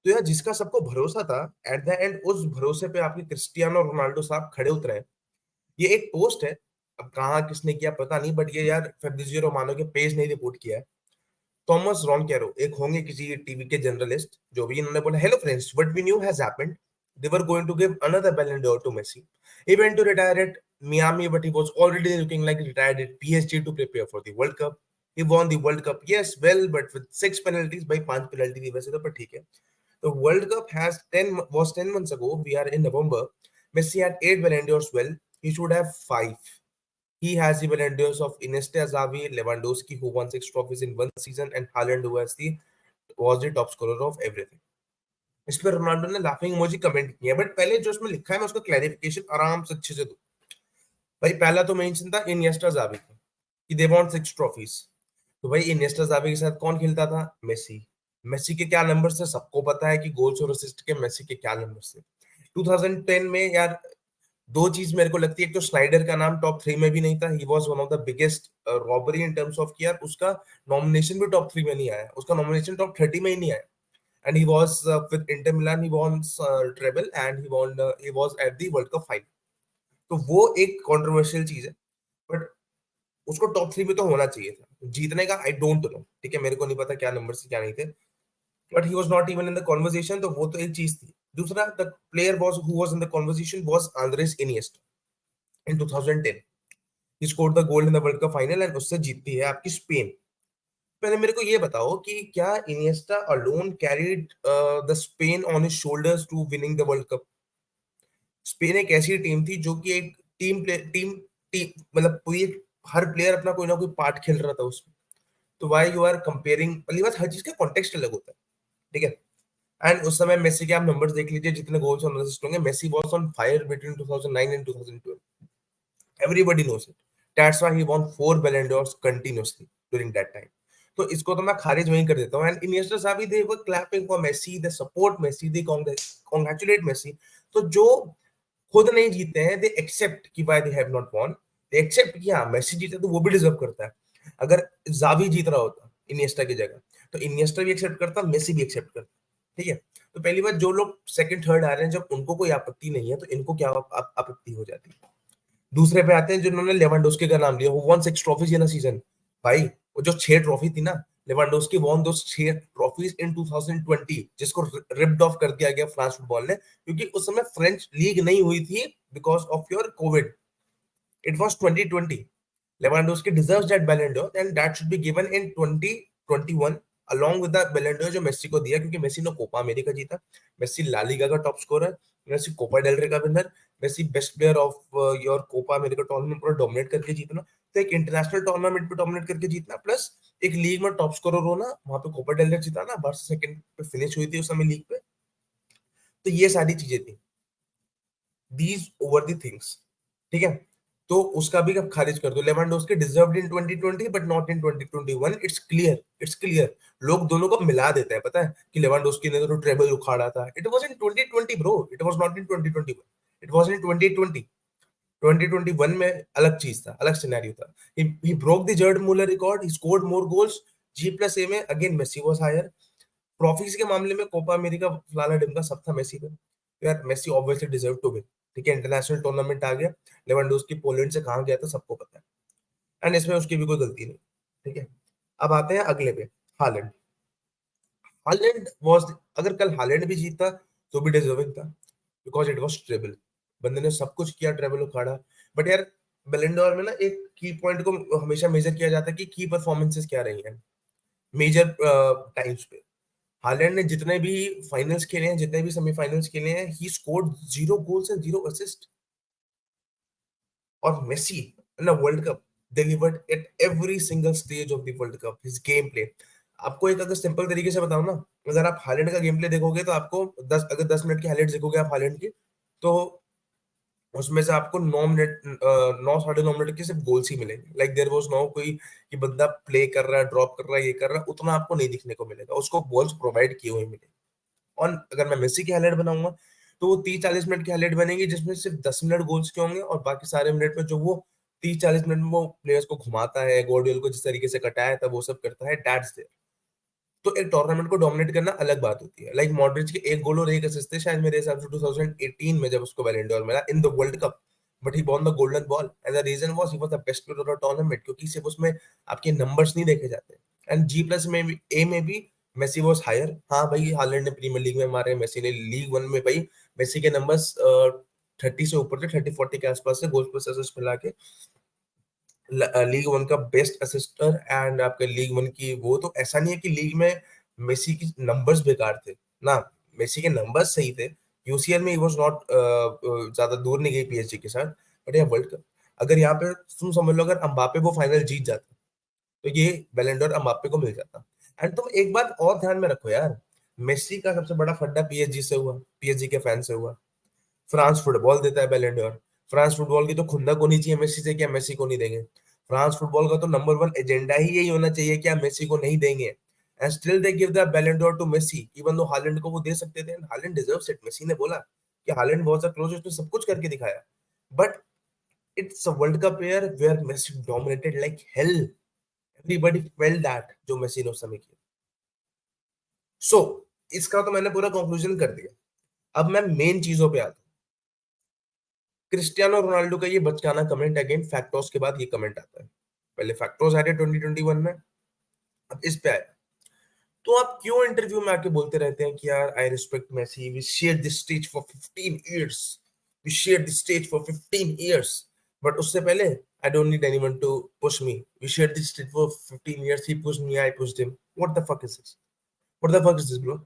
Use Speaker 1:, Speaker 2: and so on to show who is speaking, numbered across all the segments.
Speaker 1: तो यार जिसका सबको भरोसा था, एट द एंड उस भरोसे पे आपके क्रिस्टियानो रोनाल्डो साहब खड़े उतरे हैं। ये एक पोस्ट है, अब कहाँ किसने किया पता नहीं, बट ये यार फेब्रिजियो रोमानो के पेज ने रिपोर्ट किया है। थॉमस रॉनकेरो एक होंगे किसी टीवी के जर्नलिस्ट, जो भी, इन्होंने बोला, hello friends, what we new has happened, they were going to give another Ballon d'Or to Messi, he went to retire at Miami, but he was already looking like retired at PSG to prepare for the World Cup. He won the World Cup, yes, well, but with 6 penalties, भाई 5 penalty थी वैसे तो, पर ठीक है। The World Cup was 10 months ago. We are in November. Messi had 8 Ballon d'Ors. Well, he should have 5. He has the Ballon d'Ors of Iniesta, Xavi, Lewandowski, who won 6 trophies in one season, and Haaland, who was the top scorer of everything. इस पर Ronaldo ने laughing emoji comment किया, but पहले जो उसमें लिखा है मैं उसका क्लैरिफिकेशन आराम से अच्छे से दूं। भाई पहला तो मेंशन था इनिएस्टा ज़ावी का, कि दे वांट 6 ट्रॉफीज। तो भाई इनिएस्टा ज़ावी के साथ कौन खेलता था? मेसी। मेसी के क्या नंबर थे सबको पता है, कि गोल्स और असिस्ट के मेसी के क्या नंबर थे। 2010 में यार दो चीज मेरे को लगती है, एक तो स्नाइडर का नाम टॉप 3 में भी नहीं था, he was one of the biggest robbery in terms of कि यार उसका नॉमिनेशन भी टॉप 3 में नहीं आया, उसका नॉमिनेशन टॉप 30 में ही नहीं आया। And he was with Inter Milan, he won treble, and he was at the World Cup final. तो वो एक कंट्रोवर्शियल चीज है, बट उसको टॉप 3 में तो होना चाहिए था जीतने का। आई डोंट नो, ठीक है, मेरे को नहीं पता क्या नंबर से क्या नहीं थे, but he was not even in the conversation, तो वो तो एक चीज थी। दूसरा, the player was who was in the conversation was Andres Iniesta in 2010। He scored the goal in the World Cup final, and उससे जीतती है आपकी स्पेन। पहले मेरे को ये बताओ कि क्या Iniesta alone carried the Spain on his shoulders to winning the World Cup? Spain एक ऐसी टीम थी जो कि एक टीम टीम मतलब पूरी, हर प्लेयर अपना कोई ना कोई पार्ट खेल रहा था उसमें। तो वाई यू आर कंपेयरिंग, पहली बात, हर चीज का कॉन्टेक्स्ट अलग होता है, ठीक है। एंड उस समय मेसी के आप नंबर्स देख लीजिए, जितने गोल्स और असिस्ट होंगे, Messi was on fire between 2009 and 2012। Everybody knows it. That's why he won 4 Ballon d'Ors continuously during that time. तो इसको तो मैं खारिज वहीं कर देता हूँ। एंड इनिएस्टा साहब, they were clapping for Messi, they support Messi, they congratulate Messi. तो जो खुद नहीं जीते हैं, दे एक्सेप्ट कि why they have not won, they accept कि हाँ मेसी जीते तो वो भी डिजर्व करता है। अगर जावी जीत रहा होता इनिएस्टा की जगह, तो इनिएस्टा भी एक्सेप्ट करता, मेसी भी एक्सेप्ट करता, ठीक है। तो पहली बात, जो लोग सेकंड थर्ड आ रहे हैं, जब उनको कोई आपत्ति नहीं है तो इनको क्या आपत्ति हो जाती है। दूसरे पे आते हैं जिन्होंने लेवेंडोस्की का नाम लिया, वो वन 6 ट्रॉफीज इन अ सीजन। भाई वो जो 6 ट्रॉफी थी ना, लेवेंडोस्की वॉन दो 6 ट्रॉफीज इन 2020, जिसको रिप्ड ऑफ कर दिया गया फ्रांस फुटबॉल ने, क्योंकि उस समय फ्रेंच लीग नहीं हुई थी because of your Covid. It was 2020। Lewandowski deserves that बैलन door, and that should be given in 2021 along with the Ballon d'Or जो मेसी को दिया, क्योंकि मेसी ने कोपा अमेरिका जीता, मेसी ला लीगा का top scorer, Messi Copa del Rey का winner, Messi best player of your Copa America tournament पूरा dominate करके जीतना। तो एक इंटरनेशनल टूर्नामेंट पे डोमिनेट करके जीतना, प्लस एक लीग में टॉप स्कोरर होना, वहां पे कोपा डेल रे जीताना, बार्सा सेकंड पे फिनिश हुई थी उस समय लीग पे। तो ये सारी चीजें थी, दीज ओवर द थिंग्स, ठीक है। तो उसका भी अब खारिज कर दो, Lewandowski deserved in 2020 but not in 2021। It's clear, it's clear. लोग दोनों को मिला देते हैं, पता है कि लेवेंडोस्की ने तो ट्रेबल उखाड़ा था, it was in 2020 bro, it was not in 2021, it was in 2020। 2021 में अलग चीज था, अलग सिनेरियो था। He broke the Gerd Muller record, he scored more goals. G plus A में again Messi was higher. Trophies के मामले में कोपा अमेरिका फलाना ढिमका सब था मेसी पे, तो यार Messi obviously deserve to win, ठीक है। इंटरनेशनल टूर्नामेंट आ गया, लेवेंडोस्की पोलैंड से कहां गया था सबको पता है, एंड इसमें उसकी भी कोई गलती नहीं, ठीक है। अब आते हैं अगले पे, हालैंड। हालैंड वाज, अगर कल हालैंड भी जीता तो भी डिजर्विंग था, बिकॉज इट वाज ट्रेबल। बंदे ने सब कुछ किया, ट्रेबल उखाड़ा। बट यार बैलन डोर में ना एक की पॉइंट को हमेशा मेजर किया जाता है कि की परफॉर्मेंसेस क्या रही हैं मेजर टाइम्स पे। हालैंड ने जितने भी फाइनल्स खेले हैं, जितने भी सेमीफाइनल्स खेले हैं, he scored 0 goals and 0 assist. और Messi in World Cup delivered at every single stage of the World Cup his game play. आपको एक अगर सिंपल तरीके से बताऊं ना, अगर आप हालैंड का गेम प्ले देखोगे तो आपको 10 मिनट की हाइलाइट देखोगे आप हालैंड की, तो उसमें से आपको 9 मिनट, 9 साढ़े 9 मिनट के सिर्फ गोल्स ही मिलेंगे। लाइक देयर वाज नो कोई कि बंदा प्ले कर रहा है, ड्रॉप कर रहा है, ये कर रहा है, उतना आपको नहीं दिखने को मिलेगा, उसको बॉल्स प्रोवाइड किए हुए मिलेंगे। और अगर मैं मेसी की हाईलाइट बनाऊंगा तो वो 30-40 मिनट की हाईलाइट बनेगी, जिसमें सिर्फ 10 मिनट गोल्स के होंगे, और बाकी सारे मिनट में जो वो 30-40 मिनट में वो प्लेयर्स को घुमाता है, गॉर्डियोल को जिस तरीके से कटाया था वो सब करता है, दैट्स देयर। तो एक टूर्नामेंट को डोमिनेट करना अलग बात होती है। लाइक मॉड्रिच के एक गोल और एक असिस्ट थे शायद मेरे हिसाब से 2018 में, जब उसको बैलन डोर मिला in the World Cup, but he won the golden ball and the reason was he was the best player of the tournament, क्योंकि सिर्फ उसमें आपके नंबर्स नहीं देखे जाते। एंड जी प्लस में भी, ए में भी मेसी वाज हायर। हाँ भाई, हालैंड ने प्रीमियर लीग में मारे, मेसी ने लीग वन में, भाई मेसी के नंबर्स 30 से ऊपर थे, 30-40 के आसपास से गोल प्लस असिस्ट मिला के। लीग वन का बेस्ट असिस्टर एंड आपके लीग वन की वो, तो ऐसा नहीं है कि लीग में मेसी की नंबर्स बेकार थे ना, मेसी के नंबर्स सही थे। यूसीएल में ही वाज नॉट, ज्यादा दूर नहीं गई पीएसजी के साथ, बट ये वर्ल्ड कप, अगर यहाँ पे तुम समझ लो अगर अम्बापे वो फाइनल जीत जाता तो ये बैलन डोर अम्बापे को मिल जाता। एंड तुम एक बात और ध्यान में रखो यार, मेसी का सबसे बड़ा फड्डा पीएसजी से हुआ, पीएसजी के फैन से हुआ। फ्रांस फुटबॉल देता है बैलन डोर, फ्रांस फुटबॉल की तो खुंदक होनी चाहिए मेसी से, क्या मेसी को नहीं देंगे? फ्रांस फुटबॉल का तो नंबर वन एजेंडा ही यही होना चाहिए, क्या मेसी को नहीं देंगे? And still they give the Ballon d'Or to Messi, even though Haaland को वो दे सकते थे, हालैंड डिजर्व्स इट। मेसी ने बोला कि हालैंड बहुत सा क्लोज, उसने सब कुछ करके दिखाया, but it's a World Cup year where Messi dominated like hell, everybody felt that जो मेसी ने उस समय किया। सो इसका तो मैंने पूरा कंक्लूजन कर दिया, अब मैं मेन चीजों पे आता हूँ। क्रिस्टियानो रोनाल्डो का ये बचकाना कमेंट, अगेन फैक्टोस के बाद ये कमेंट आता है। पहले फैक्टोस आ रहे 2021 में, अब इस पे आए। तो आप क्यों इंटरव्यू में आके बोलते रहते हैं कि यार I respect Messi, we share this stage for 15 years, we share this stage for 15 years, but उससे पहले I don't need anyone to push me, we share this stage for 15 years, he pushed me, I pushed him, what the fuck is this, what the fuck is this bro?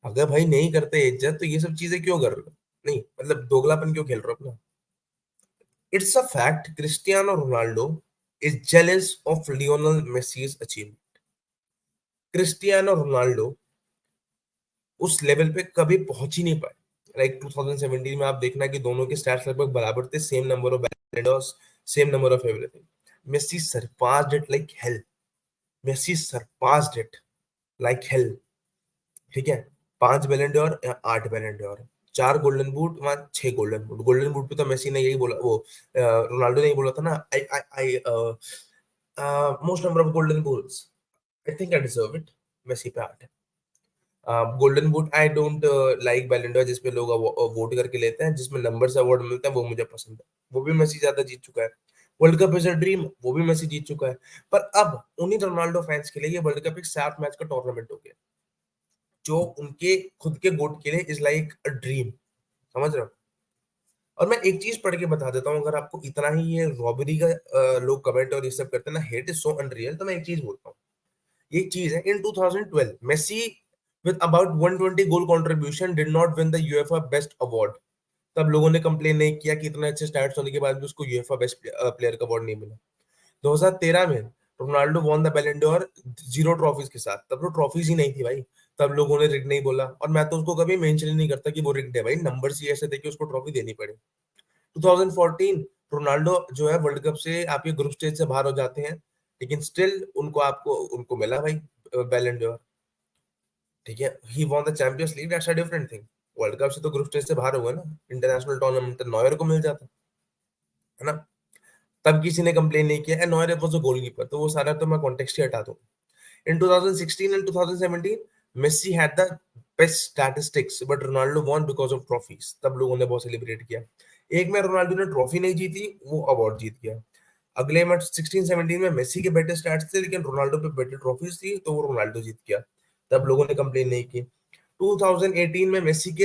Speaker 1: अगर भाई नहीं करते इज्जत तो ये सब चीजें क्यों कर रहे हो? नहीं मतलब दोगलापन क्यों खेल रहे हो अपना? It's a fact Cristiano Ronaldo is jealous of Lionel Messi's achievement. Cristiano Ronaldo उस लेवल पे कभी पहुंच ही नहीं पाए। लाइक 2017 में आप देखना कि दोनों के स्टैट्स लगभग बराबर थे, same number of Ballon d'Ors, same number of everything. Messi surpassed it like hell, Messi surpassed it like hell. ठीक है, 5 बैलेंडोर या 8 बैलेंडोर, 4 गोल्डन बूट, वहां 6 गोल्डन बूट। गोल्डन बूट पे तो मेसी ने यही बोला, वो रोनाल्डो ने ही बोला था ना, I I I most number of golden boots, I think I deserve it. Messi पे 8 है। Golden boot I don't like Ballon d'Or जिसपे लोग वोट करके लेते हैं, जिसमें नंबर से अवार्ड मिलता है, वो मुझे पसंद है। वो भी मेसी ज्यादा जीत चुका है। World cup is a dream, वो भी मेसी जीत चुका है। पर अब उन्हीं रोनाल्डो फैंस के लिए ये वर्ल्ड कप एक 7 मैच का टूर्नामेंट हो गया, जो उनके खुद के गोट के लिए इज लाइक अ ड्रीम। समझ रहे हो? और मैं एक चीज पढ़ के बता देता हूँ, अगर आपको इतना ही ये रॉबरी का लोग कमेंट और ये सब करते हैं ना, हेट इज सो अनरियल, तो मैं एक चीज बोलता हूँ। ये चीज है, in 2012 Messi with about 120 goal contribution did not win the UEFA best award. तब लोगों ने कंप्लेन नहीं किया कि इतने अच्छे स्टैट्स होने के बाद भी उसको यूएफए बेस्ट प्लेयर का अवार्ड नहीं मिला। 2013 में Ronaldo von the Ballon door 0 trophies के साथ, तब तो ट्रॉफीज ही नहीं थी भाई, तब लोगों ने रिग नहीं बोला, और मैं तो उसको कभी मेंशन ही नहीं करता कि वो रिग्ड है, भाई नंबर्स ही ऐसे थे कि उसको ट्रॉफी देनी पड़े। 2014 रोनाल्डो जो है वर्ल्ड कप से आपके ग्रुप स्टेज से बाहर हो जाते हैं, लेकिन स्टिल उनको मिला भाई बैलन डोर। ठीक है, he won the Champions League, that's a different thing. World cup से तो ग्रुप स्टेज से बाहर हुआ ना, इंटरनेशनल टूर्नामेंट नॉयर को मिल जाता है ना। तब किसी ने कंप्लेन नहीं किया, and Neuer was a goalkeeper, तो वो सारा तो मैं कॉन्टेक्स्ट ही हटा दूं। In 2016 and 2017, Messi had the best statistics, but Ronaldo won because of trophies. तब लोगों ने बहुत सेलिब्रेट किया। एक में रोनाल्डो ने ट्रॉफी नहीं जीती, वो अवार्ड जीत गया। अगले में 16-17 में मेसी के बेटर स्टैट्स थे, लेकिन रोनाल्डो पे बेटर ट्रॉफीज थी, तो वो रोनाल्डो जीत गया। तब लोगों ने कंप्लेन नहीं की। 2018 में मेसी के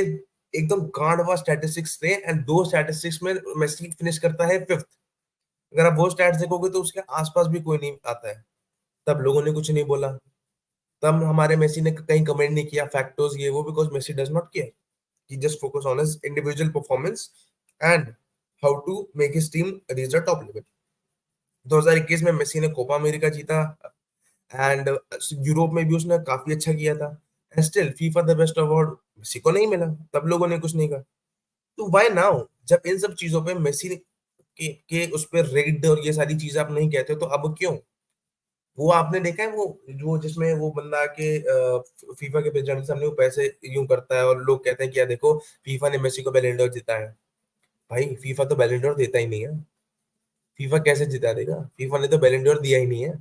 Speaker 1: एकदम गांडवा स्टैटिस्टिक्स थे, एंड दो स्टैटिस्टिक्स में मेसी फिनिश करता है 5th। अगर आप वो स्टैट्स देखोगे तो उसके आसपास भी कोई नहीं आता है। तब लोगों ने कुछ नहीं बोला, तब हमारे मेसी ने कहीं कमेंट नहीं किया फैक्टर्स ये वो, because Messi does not care, he just focus on his individual performance and how to make his team reach the top level. 2021 में मेसी ने कोपा अमेरिका जीता, एंड यूरोप में भी उसने काफी अच्छा किया था, and still FIFA the best award Messi को नहीं मिला, तब लोगों ने कुछ नहीं कहा। तो व्हाई नाउ, जब इन सब चीजों पे मेसी के उस पर रेड और ये सारी चीजें आप नहीं कहते, तो अब क्यों? वो आपने देखा है, वो जिसमें वो बंदा के फीफा के प्रेसिडेंट के सामने वो पैसे यूं करता है, और लोग कहते हैं कि यार देखो फीफा ने मेसी को बैलन डोर जिता है। भाई फीफा तो बैलन डोर देता ही नहीं है, फीफा कैसे जिता देगा? फीफा ने तो बैलन डोर दिया ही नहीं है।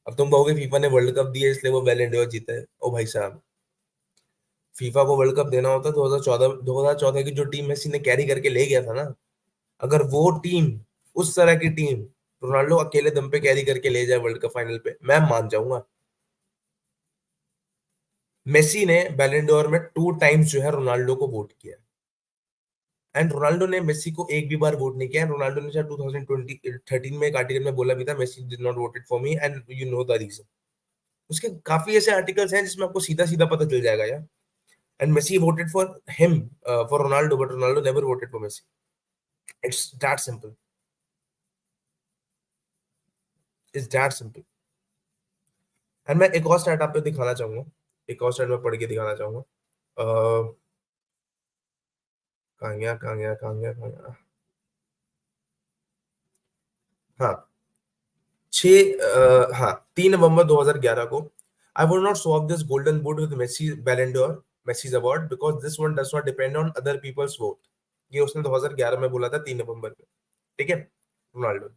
Speaker 1: अब तुम कहोगे फीफा ने वर्ल्ड कप दिया इसलिए वो बैलन डोर जीता है। ओ भाई साहब, फीफा को वर्ल्ड कप देना होता 2014 की जो टीम मेसी ने कैरी करके ले गया था ना, अगर वो टीम, उस तरह की टीम रोनाल्डो अकेले दम पे कैरी करके ले जाए वर्ल्ड कप फाइनल पे, मैं मान जाऊंगा। मेसी ने बैलन डोर में 2 टाइम्स जो है रोनाल्डो को वोट किया, एंड रोनाल्डो ने मेसी को एक भी बार वोट नहीं किया। रोनाल्डो ने शायद 2013 में एक आर्टिकल में बोला भी था, Messi did not voted for me and you know the reason. उसके काफी ऐसे आर्टिकल्स हैं जिसमें आपको सीधा सीधा पता चल जाएगा यार। And Messi voted for him, for Ronaldo, but Ronaldo never voted for Messi. It's that simple, it's that simple. And मैं एक और स्टैट आप पे दिखाना चाहूंगा, एक और स्टैट में पढ़ के दिखाना चाहूंगा। कहाँ गया कहाँ गया कहाँ गया कहाँ गया, हाँ, हाँ, 3 नवंबर 2011 को, I would not swap this golden boot with Messi Ballon d'Or, Messi's award, because this one does not depend on other people's vote. ये उसने 2011 में बोला था 3 नवंबर पे, ठीक है, Ronaldo.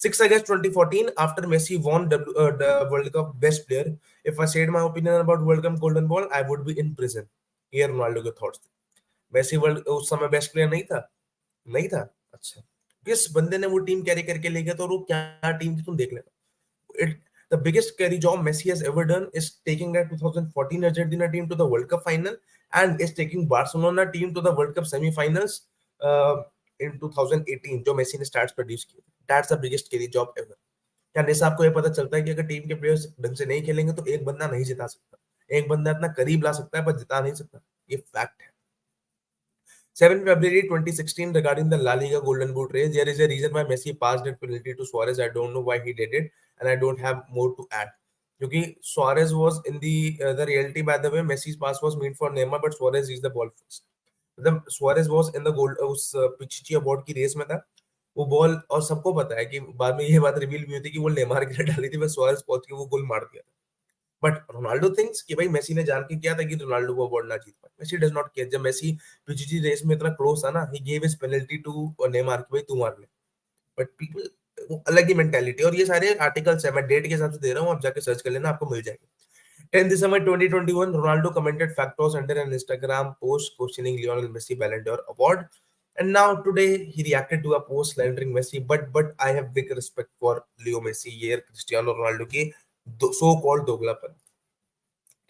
Speaker 1: 6 August 2014, after Messi won the World Cup Best Player, if I said my opinion about World Cup Golden Ball, I would be in prison. ये Ronaldo के थॉट्स थे। मेसी वर्ल्ड उस समय बेस्ट प्लेयर नहीं था, नहीं था, अच्छा, किस बंदे ने वो टीम कैरी करके ले गया, तो वो क्या टीम थी तुम देख लेना। it, the biggest carry job Messi has ever done is taking that 2014 Argentina team to the World Cup final, and is taking Barcelona team to the World Cup semi-finals in 2018, जो Messi ने stars produce किए। That's the biggest carry job ever। क्या जैसे आपको ये पता चलता है कि अगर टीम के प्लेयर्स ढंग से नहीं खेलेंगे तो एक बंदा नहीं जिता सकता, एक बंदा इतना करीब ला सकता है पर जिता नहीं सकता, ये फैक्ट है। 7 February 2016, regarding the La Liga Golden Boot race, there is a reason why Messi passed that penalty to Suarez. I don't know why he did it, and I don't have more to add. क्योंकि Suarez was in the reality, by the way, Messi's pass was meant for Neymar, but Suarez is the ball first. मतलब Suarez was in the goal, उस पिचिची award की race में था, वो ball, और सबको पता है कि बाद में ये बात रिवील भी हुई थी कि वो नेमार के लिए डाली थी, बस सुआरेज पहुंच के वो गोल मार दिया था। बट रोनाल्डो थिंक्स कि भाई मेसी ने जान के किया था कि रोनाल्डो वो अवार्ड ना जीत पाए। Messi does not care. जब मेसी पीजीजी रेस में इतना क्लोज था ना, he give his penalty to Neymar कि भाई तू मार ले। बट पीपल, वो अलग ही मेंटालिटी, और ये सारे आर्टिकल्स है, मैं डेट के हिसाब से दे रहा हूँ, आप जाके सर्च कर लेना, आपको मिल जाएगा। 10 December 2021, Ronaldo commented factors under an Instagram post questioning Lionel Messi Ballon d'Or award. And now today he reacted to a post slandering Messi, but I have big respect for Leo Messi, ये Cristiano Ronaldo की so called दोगलापन,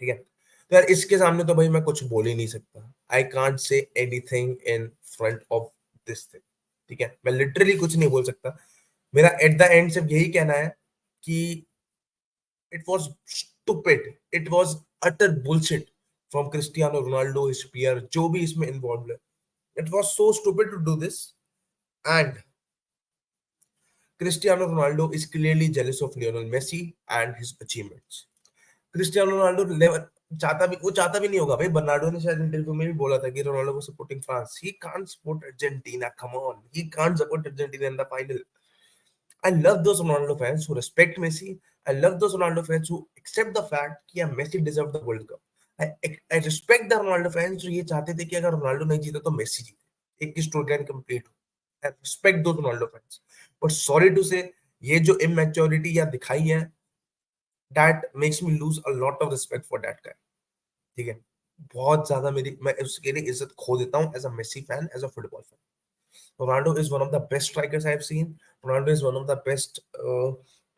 Speaker 1: ठीक है। तो यार इसके सामने तो भाई मैं कुछ बोल ही नहीं सकता। I can't say anything in front of this thing, ठीक है, मैं लिटरली कुछ नहीं बोल सकता। मेरा एट द एंड सिर्फ यही कहना है कि it was stupid, it was utter bullshit from Cristiano Ronaldo, his peer, जो भी इसमें इन्वॉल्व है। It was so stupid to do this, and Cristiano Ronaldo is clearly jealous of Lionel Messi and his achievements. Cristiano Ronaldo never चाहता भी, वो चाहता भी नहीं होगा भाई। बर्नार्डो ने शायद इंटरव्यू में भी बोला था कि रोनाल्डो को supporting France, he can't support Argentina, come on, he can't support Argentina in the final. I love those Ronaldo fans who respect Messi. I love those Ronaldo fans who accept the fact कि yeah, Messi deserved the World Cup. I respect the Ronaldo fans जो ये चाहते थे कि अगर Ronaldo नहीं जीता तो मेसी जीते, एक की स्टोरी लाइन कंप्लीट हो। I respect those Ronaldo fans. But sorry to say, ये जो immaturity या दिखाई है, that makes me lose a lot of respect for that guy, ठीक है। बहुत ज्यादा मेरी, मैं उसके लिए इज्जत खो देता हूँ as a Messi fan, as a football fan. Ronaldo is one of the best strikers I've seen. Ronaldo is one of the best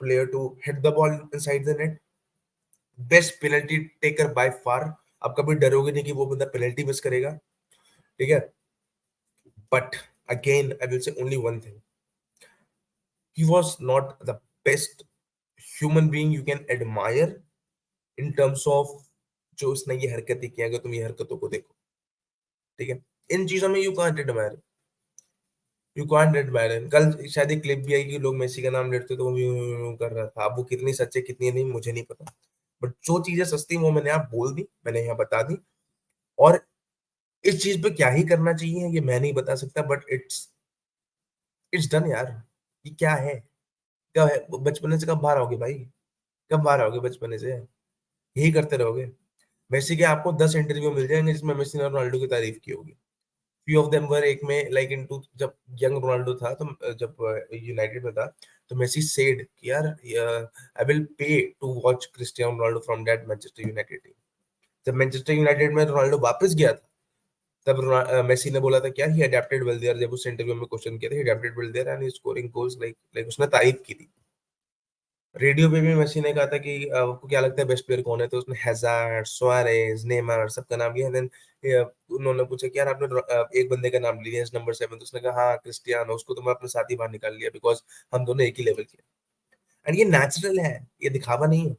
Speaker 1: player to hit the ball inside the net. Best penalty taker by far. आप कभी डरोगे नहीं कि वो बंदा penalty miss करेगा, ठीक है। But again, I will say only one thing. He was not the best human being you can admire in terms of जो उसने ये हरकतें की, अगर तुम ये हरकतों को देखो, ठीक है, इन चीजों में you can't admire, you can't admire. कल शायद एक क्लिप भी आई कि लोग मेसी का नाम लेते तो वो भी कर रहा था। अब वो कितनी सच है कितनी नहीं मुझे नहीं पता, बट जो चीजें सस्ती वो मैंने आप बोल दी, मैंने यहाँ बता दी। और इस चीज पे क्या ही करना चाहिए ये मैं नहीं बता सकता, बट इट्स इट्स डन यार। ये क्या है, क्या है, बचपने से कब बाहर आओगे भाई, कब बाहर आओगे बचपने से, यही करते रहोगे। मेसी के आपको 10 इंटरव्यू मिल जाएंगे जिसमें मेसी ने रोनाल्डो की तारीफ की होगी। फ्यू ऑफ देम वर, एक में लाइक इन टू, जब यंग रोनाल्डो था तो जब यूनाइटेड में था तो मेसी सेड कि यार I will pay to watch Cristiano Ronaldo from that Manchester United team. जब मैनचेस्टर यूनाइटेड में रोनाल्डो वापस गया था, तब मेसी ने बोला था क्या ही अडेप्टेड वेल देयर, जब उस इंटरव्यू में क्वेश्चन किया था, he adapted well there and he scoring goals like उसने तारीफ की थी। रेडियो पे भी मेसी ने कहा था कि आपको क्या लगता है बेस्ट प्लेयर कौन है, तो उसने हैजार्ड, सुआरेज, नेमार सबका नाम लिया। देन उन्होंने पूछा कि यार आपने एक बंदे का नाम लिया नंबर 7, तो उसने कहा हाँ क्रिस्टियानो, उसको तो मैं अपने साथ ही बाहर निकाल लिया बिकॉज हम दोनों एक ही लेवल के। एंड ये नेचुरल है, ये दिखावा नहीं है।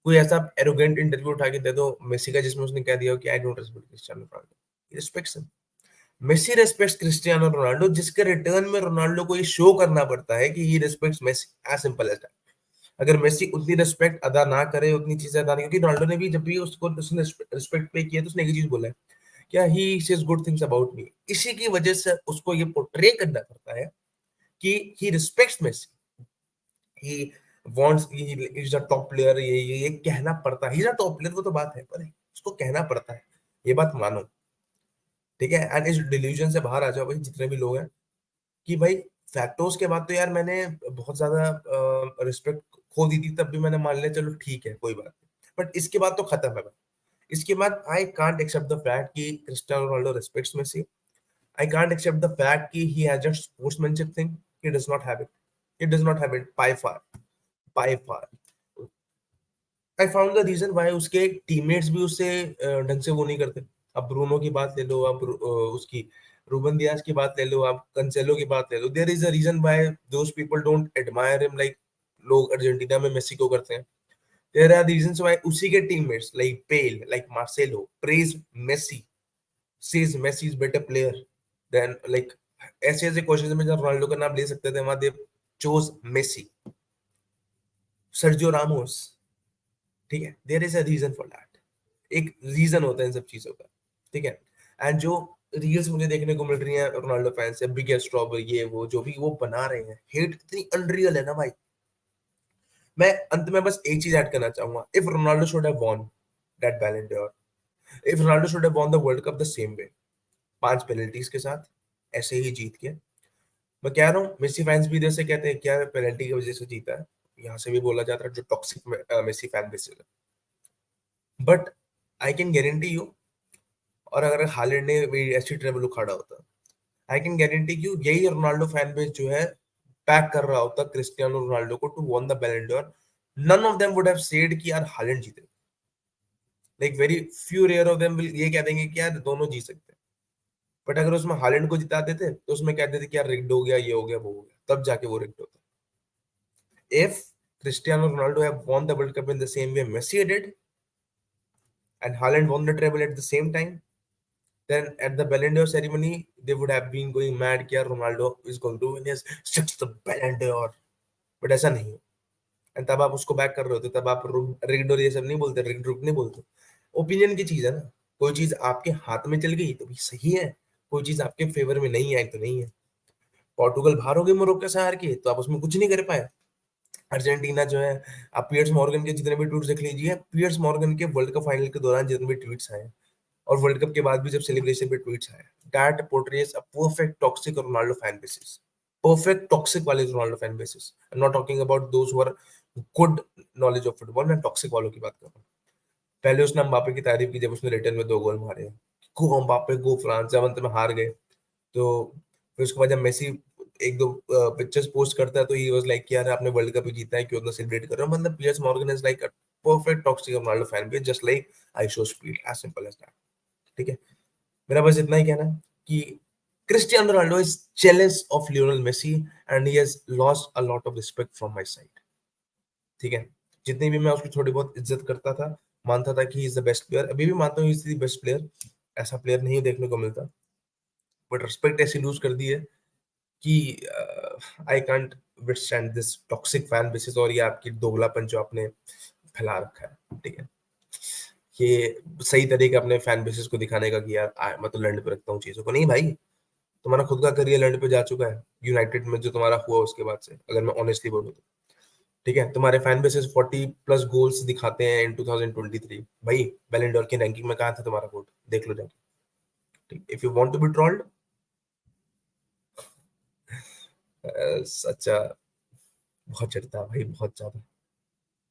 Speaker 1: कोई ऐसा एरोगेंट इंटरव्यू उठा के दे दो मेसी का जिसमें उसने कह दिया कि I don't respect Cristiano Ronaldo, respects him. Messi respects Cristiano Ronaldo, जिसके रिटर्न में रोनाल्डो को ये शो करना पड़ता है कि he respects Messi, as simple as that. अगर मेसी उतनी रिस्पेक्ट अदा ना करे, उतनी चीजें अदा नहीं, क्योंकि रोनाल्डो ने भी जब भी उसको उसने रिस्पेक्ट पे किया तो उसने एक ही चीज बोला है, क्या he says good things about me. इसी की वजह से उसको ये पोर्ट्रे करना पड़ता है कि he respects Messi, he wants, he is the top player, ये कहना पड़ता है। He is a top player, वो तो बात है, पर उसको कहना पड़ता है, ये बात मानो। ठीक है, एंड इस डिल्यूजन से बाहर आ जाओ भाई, जितने भी लोग हैं, कि भाई फैक्टर्स के बाद तो यार मैंने बहुत ज्यादा रिस्पेक्ट खो दी थी, तब भी मैंने मान लिया चलो ठीक है कोई बात नहीं, बट इसके बाद तो खत्म है भाई। इसके बाद I can't accept the fact कि Cristiano Ronaldo respects Messi. I can't accept the fact कि he has just sportsmanship thing, he does not have it, he does not have it by far. I found the reason why उसके teammates भी उससे ढंग से वो नहीं करते। अब ब्रूनो की बात ले लो, अब उसकी रूबन दियास की बात ले लो, आप कंसेलो की बात ले लो, there is a reason why those people don't admire him like लोग अर्जेंटीना में मेसी को करते हैं। देयर आर रीजंस व्हाई उसी के teammates like Bale, like Marcelo praise Messi, says Messi is better player than like, ऐसे ऐसे question में जब रोनाल्डो का नाम ले सकते थे वहां they chose Messi, Sergio Ramos. ठीक है, there is a reason for that, एक रीजन होता है इन सब चीजों का। ठीक है, एंड जो रील्स मुझे देखने को मिल रही है रोनाल्डो फैंस से, बिगेस्ट स्ट्रॉबर, ये वो जो भी वो बना रहे हैं, हेट इतनी अनरियल है ना भाई। मैं अंत में बस एक चीज ऐड करना चाहूंगा, if Ronaldo should have von that बैलन door, if Ronaldo should have won the World cup the same way, 5 penalties के साथ ऐसे ही जीत के। मैं कह रहा हूँ मेसी फैंस भी इधर से कहते हैं क्या पेनल्टी की वजह से जीता है, यहाँ से भी बोला जाता है जो टॉक्सिक मेसी फैन बेस है, but I can guarantee you, और अगर हालैंड ने भी ऐसी ट्रेबल उखाड़ा होता, आई कैन गारंटी यू यही रोनाल्डो फैन बेस जो है पैक कर रहा होता क्रिस्टियानो रोनाल्डो को to won the Ballon d'Or. None of them would have said कि यार हालैंड जीते, like very few rare of them will ये कह देंगे कि यार दोनों जीत सकते हैं। बट अगर उसमें हालैंड को जिता देते तो उसमें कहते थे कि यार रिग्ड हो गया, ये हो गया, वो हो गया, तब जाके वो रिग्ड होता। If Cristiano Ronaldo have won the World Cup in the same way Messi did, and Haaland won the treble at the same time, then at the Ballon d'Or ceremony, they would have been going mad कि यार Ronaldo is going to win his 6th Ballon d'Or, but ऐसा नहीं है। And तब आप उसको back कर रहे होते, तब आप रिग्ड और ये सब नहीं बोलते, रिग्ड रुक नहीं बोलते। ओपिनियन की चीज है ना, कोई चीज आपके हाथ में चल गई तो भी सही है, कोई चीज आपके फेवर में नहीं आई तो नहीं है। पोर्टुगल बाहर हो गई मोरक्को से हार के, तो आप उसमें कुछ नहीं कर पाए। अर्जेंटीना जो है, आप पियर्स मॉर्गन के जितने भी ट्वीट्स देख लीजिए, पियर्स मॉर्गन के वर्ल्ड कप फाइनल के दौरान जितने भी ट्वीट्स आए और वर्ल्ड कप के बाद भी जब सेलिब्रेशन पे ट्वीट्स आए, that portrays a perfect toxic Ronaldo fan basis, perfect toxic वाले Ronaldo fan basis. I am not talking about those who are good knowledge of football, मैं टॉक्सिक वालों की बात कर रहा हूँ। पहले उसने एम्बापे की तारीफ की जब उसने रिटर्न में 2 गोल मारे, गो एम्बापे गो फ्रांस, जब अंत में हार गए तो फिर उसके बाद जब मेसी एक दो पिक्चर्स पोस्ट करता है तो ही वाज लाइक यार आपने वर्ल्ड कप ही जीता है, क्यों ना सेलिब्रेट कर रहे हो। मतलब Piers Morgan is like a perfect toxic Ronaldo fan base, just like I show speed, as simple as that. ठीक है, मेरा बस इतना ही कहना है कि Cristiano Ronaldo is jealous of Lionel Messi and he has lost a lot of respect from my side. ठीक है, जितनी भी मैं उसकी थोड़ी बहुत इज्जत करता था, मानता था कि ही इज द बेस्ट प्लेयर, अभी भी मानता हूँ ही इज द बेस्ट प्लेयर, ऐसा प्लेयर नहीं देखने को मिलता, बट रिस्पेक्ट ऐसी लूज कर दी है कि I can't withstand this toxic fan basis, और ये आपकी दोगलापन जो आपने फैला रखा है। ठीक है, ये सही तरीके अपने फैन बेसिस को दिखाने का कि यार मैं तो लैंड पे रखता हूँ चीजों को, नहीं भाई। तुम्हारा खुद का करियर लैंड पे जा चुका है यूनाइटेड में, जो तुम्हारा हुआ उसके बाद से, अगर मैं ऑनेस्टली बोलूँ तो। ठीक है, तुम्हारे फैन बेसिस 40+ गोल्स दिखाते हैं इन 2023, भाई बैलन डोर की रैंकिंग में कहाँ था तुम्हारा वोट, देख लो जाके। ठीक, if you want to be trolled, सच्चा बहुत चिढ़ता है भाई, बहुत ज्यादा।